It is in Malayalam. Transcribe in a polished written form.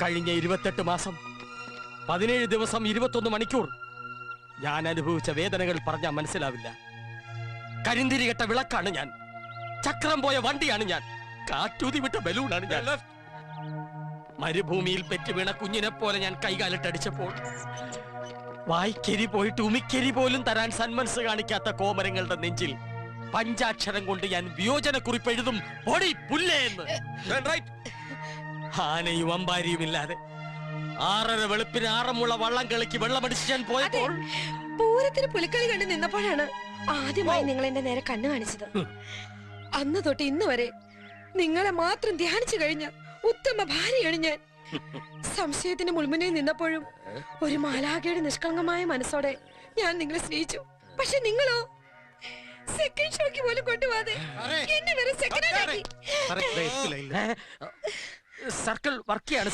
കഴിഞ്ഞ 28 മാസം 17 ദിവസം 21 മണിക്കൂർ ഞാൻ അനുഭവിച്ച വേദനകൾ പറഞ്ഞാൽ മനസ്സിലാവില്ല. കരിന്തിരികെട്ട വിളക്കാണ് ഞാൻ, ചക്രം പോയ വണ്ടിയാണ് ഞാൻ, കാറ്റൂതി വിട്ട ബലൂണാണ് ഞാൻ. മരുഭൂമിയിൽ പെറ്റുവീണ കുഞ്ഞിനെ പോലെ ഞാൻ കൈകാലിട്ടടിച്ചപ്പോൾ വായിക്കരി പോയിട്ട് ഉമിക്കരി പോലും തരാൻ സന്മനസ് കാണിക്കാത്ത കോമരങ്ങളുടെ നെഞ്ചിൽ പഞ്ചാക്ഷരം കൊണ്ട് ഞാൻ വിയോജനക്കുറിപ്പ് എഴുതും. പൊടി പുല്ലേ എന്ന്. ആനയും അമ്പാരിയും ഇല്ലാതെ 6:30 വെളുപ്പിന് ആറന്മുള വള്ളം കളിക്ക് വെള്ളമടിച്ച് ഞാൻ പോയപ്പോൾ പൂരത്തിന് പുലിക്കളി കണ്ട് നിന്നപ്പോഴാണ് ആദ്യമായി നിങ്ങൾ എന്റെ നേരെ കണ്ണു കാണിച്ചത്. അന്ന് തൊട്ട് ഇന്ന് വരെ നിങ്ങളെ മാത്രം ധ്യാനിച്ചു കഴിഞ്ഞ ഉത്തമ ഭാര്യയാണ് ഞാൻ. സംശയത്തിന് മുൾമുനയിൽ നിന്നപ്പോഴും ഒരു മാലാഖയുടെ നിഷ്കളങ്കമായ മനസ്സോടെ ഞാൻ നിങ്ങളെ സ്നേഹിച്ചു. പക്ഷെ നിങ്ങളോ സെക്കൻഡ് ഷോക്ക് പോലും കൊണ്ടുപോകാതെ എന്നെ വെറും സെക്കൻഡ് ആക്കി. സർക്കിൾ വർക്ക് ചെയ്യാണ്.